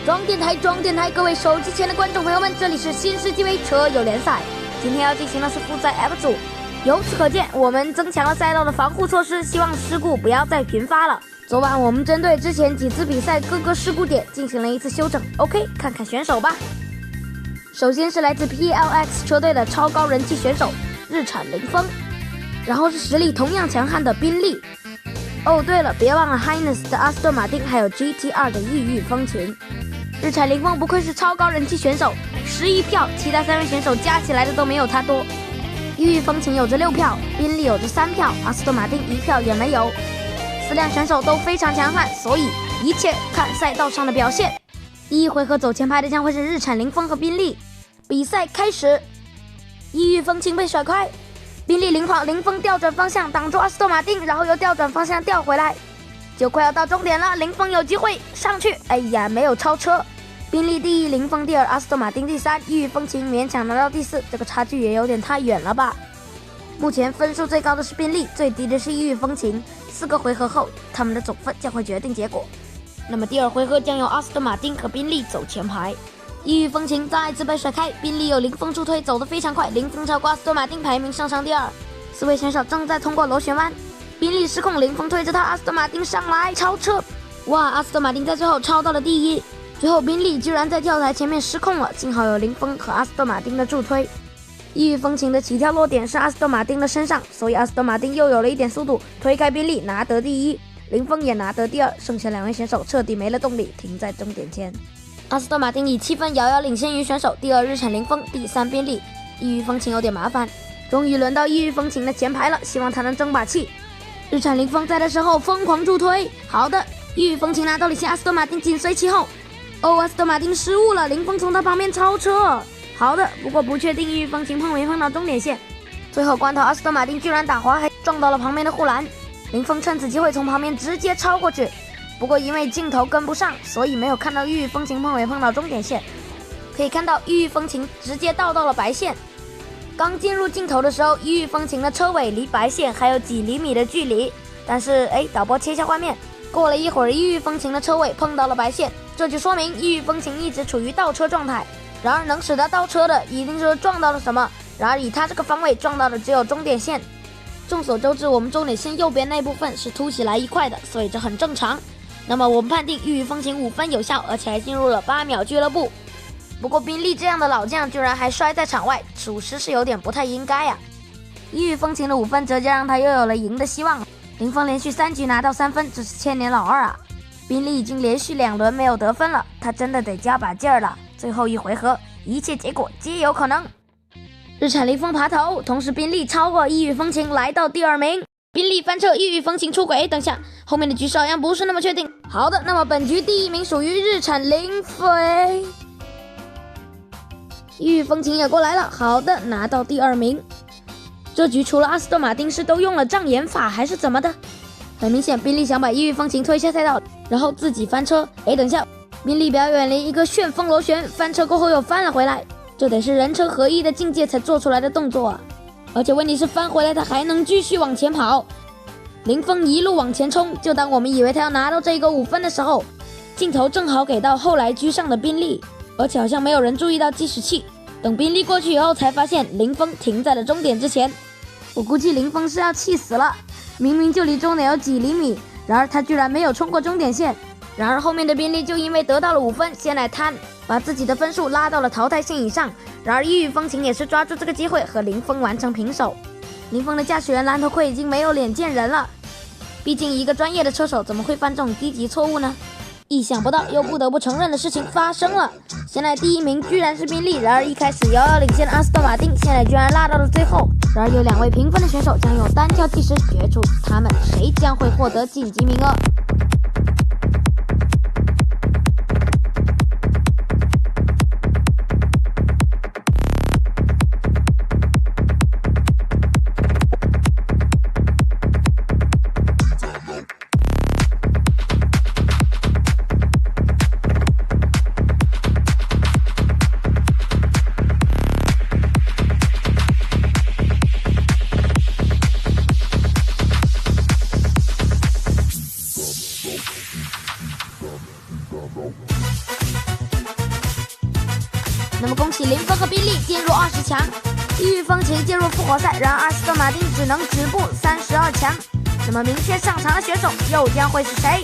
装电台，装电台！各位手机前的观众朋友们，这里是新世纪杯车友联赛，今天要进行的是复赛 F 组。由此可见，我们增强了赛道的防护措施，希望事故不要再频发了。昨晚我们针对之前几次比赛各个事故点进行了一次修整。OK， 看看选手吧。首先是来自 PLX 车队的超高人气选手日产凌风，然后是实力同样强悍的宾利。哦，对了，别忘了 Highness 的阿斯顿马丁，还有 GT2 的异域风情。日产凌风不愧是超高人气选手，11票，其他3位选手加起来的都没有他多。异域风情有着6票，宾利有着3票，阿斯顿马丁1票也没有。4辆选手都非常强悍，所以一切看赛道上的表现。第一回合走前排的将会是日产凌风和宾利。比赛开始，异域风情被甩开，宾利领跑，凌风调转方向挡住阿斯顿马丁，然后又调转方向调回来，就快要到终点了。凌风有机会上去，哎呀，没有超车。宾利第一，凌风第二，阿斯顿马丁第三，异域风情勉强拿到第四，这个差距也有点太远了吧。目前分数最高的是宾利，最低的是异域风情。4个回合后，他们的总分将会决定结果。那么第二回合将由阿斯顿马丁和宾利走前排。异域风情再次被甩开，宾利有凌风助推，走得非常快，凌风超过阿斯顿马丁，排名上第二。4位选手正在通过螺旋弯，宾利失控，凌风推着他，阿斯顿马丁上来超车，哇！阿斯顿马丁在最后超到了第一。最后宾利居然在跳台前面失控了，幸好有凌风和阿斯顿马丁的助推。异域风情的起跳落点是阿斯顿马丁的身上，所以阿斯顿马丁又有了一点速度，推开宾利拿得第一，凌风也拿得第二，剩下2位选手彻底没了动力，停在终点前。阿斯顿马丁以7分遥遥领先于选手，第2日产凌风，第3宾利。异域风情有点麻烦，终于轮到异域风情的前排了，希望他能争把气。日产凌风在的时候疯狂助推，好的，异域风情拿到领先，阿斯顿马丁紧随其后。哦，阿斯顿马丁失误了，凌风从他旁边超车。好的，不过不确定异域风情碰没碰到终点线。最后关头，阿斯顿马丁居然打滑，还撞到了旁边的护栏。凌风趁此机会从旁边直接超过去，不过因为镜头跟不上，所以没有看到异域风情碰没碰到终点线。可以看到异域风情直接到了白线。刚进入镜头的时候，异域风情的车尾离白线还有几厘米的距离，但是导播切下画面，过了一会儿，异域风情的车尾碰到了白线，这就说明异域风情一直处于倒车状态。然而能使他倒车的一定是撞到了什么，然而以他这个方位撞到的只有终点线。众所周知，我们终点线右边那部分是凸起来一块的，所以这很正常。那么我们判定异域风情5分有效，而且还进入了8秒俱乐部。不过宾利这样的老将居然还摔在场外，属实是有点不太应该啊。异域风情的5分折将让他又有了赢的希望。凌风连续3局拿到3分，这是千年老二啊。宾利已经连续2轮没有得分了，他真的得加把劲儿了。最后一回合，一切结果皆有可能。日产凌风爬头，同时宾利超过异域风情来到第2名。宾利翻车，异域风情出轨。等下，后面的局势好像不是那么确定。好的，那么本局第1名属于日产凌风。异域风情也过来了，好的，拿到第2名。这局除了阿斯顿马丁是都用了障眼法还是怎么的？很明显，宾利想把异域风情推下赛道，然后自己翻车。等下，宾利表演了一个旋风螺旋，翻车过后又翻了回来，这得是人车合一的境界才做出来的动作啊！而且问题是翻回来他还能继续往前跑。凌风一路往前冲，就当我们以为他要拿到这个5分的时候，镜头正好给到后来居上的宾利，而且好像没有人注意到计时器。等宾利过去以后才发现凌风停在了终点之前。我估计凌风是要气死了，明明就离终点有几厘米，然而他居然没有冲过终点线。然而后面的宾利就因为得到了5分，先来贪，把自己的分数拉到了淘汰线以上。然而异域风情也是抓住这个机会和凌风完成平手。凌风的驾驶员蓝头盔已经没有脸见人了，毕竟一个专业的车手怎么会犯这种低级错误呢？意想不到又不得不承认的事情发生了，现在第1名居然是宾利，然而一开始遥遥领先的阿斯顿马丁现在居然落到了最后。然而有2位评分的选手将用单挑计时决出他们谁将会获得晋级名额。那么恭喜林峰和宾利进入20强，地狱风情进入复活赛，然而阿斯顿马丁只能止步32强。那么明天上场的选手又将会是谁？